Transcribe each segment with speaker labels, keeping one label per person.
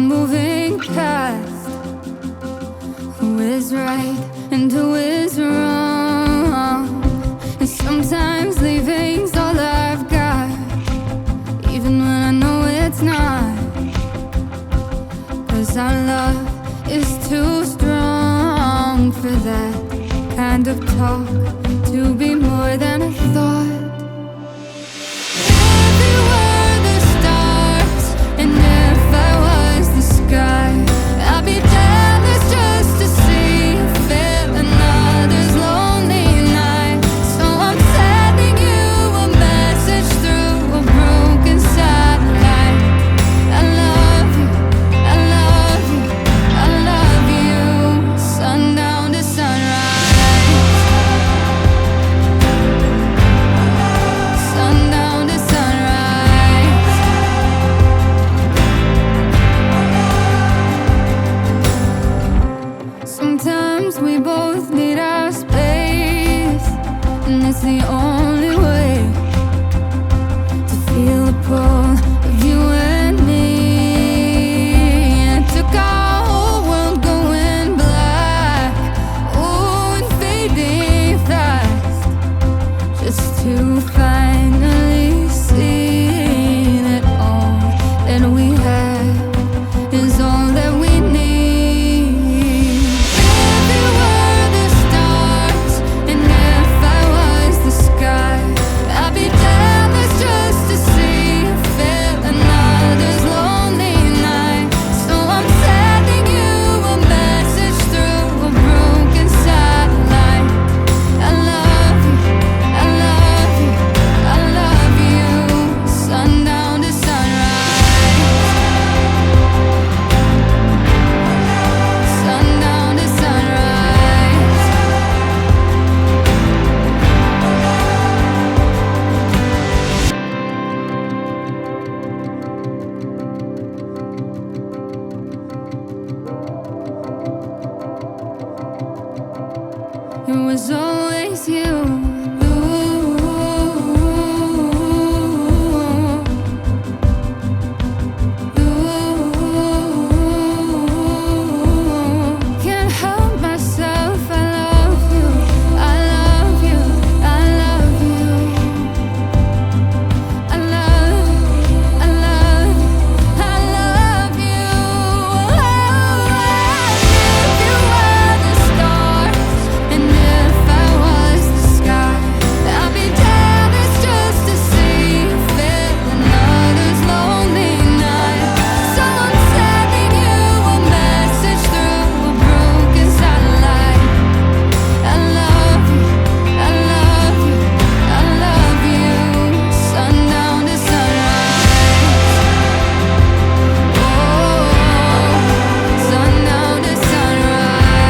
Speaker 1: moving past who is right and who is wrong. And sometimes leaving's all I've got, even when I know it's not. 'Cause our love is too strong for that kind of talk to be more than a thought. If you were the stars and if I was the sky, I'd be jealous just to see you feel another's lonely night. So I'm sending you a message through a broken satellite. I love you, I love you, I love you. Sundown to sunrise, sundown to sunrise. Sometimes we both need our space, and it's the only way to feel the pull of you and me. And it took our whole world going black, oh, and fading fast, just to finally see that all that we have is all that we need. If you were the stars and if I was the sky, I'd be jealous just to see you feel another's lonely night. So I'm sending you a message through a broken satellite. I love you, I love you, I love you. Sundown to sunrise, sundown to sunrise. It was always you. Can't help myself. I love you. I love you. I love you. I love. I love. I love you. If you were the stars and if I was the sky, I'd be jealous just to see you feel another's lonely night. So I'm sending you a message through a broken satellite. I love you, I love you, I love you. Sundown to sunrise, oh, sundown to sunrise,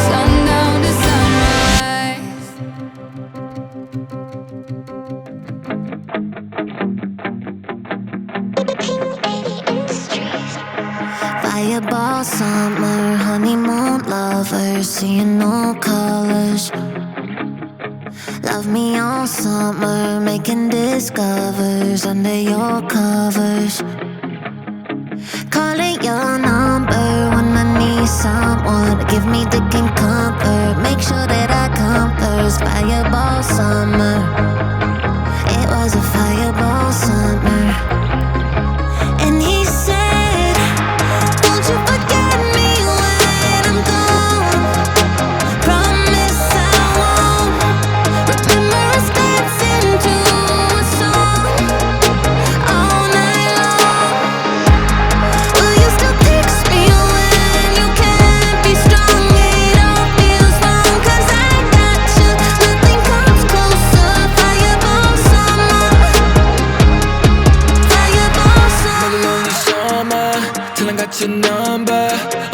Speaker 1: sundown to sunrise.
Speaker 2: Fireball summer, honeymoon lovers, seeing no colors. Love me all summer, making discovers under your covers. Calling your number when I need someone to give me dick and comfort. Make sure that I come first. Fireball summer, it was a fireball summer. And he said, won't you forget me when I'm gone? Promise I won't. Remember us dancing to a song all night long. Will you still text me when you can't be strong? It all feels wrong 'cause I got you. Nothing comes closer. Fireball summer, fireball summer.
Speaker 3: Another lonely summer till I got your number.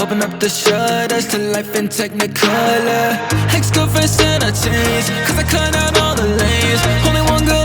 Speaker 3: Open up the shutters to life in technicolor. Ex-girlfriends and I changed 'cause I cut out all the lanes. Only one girl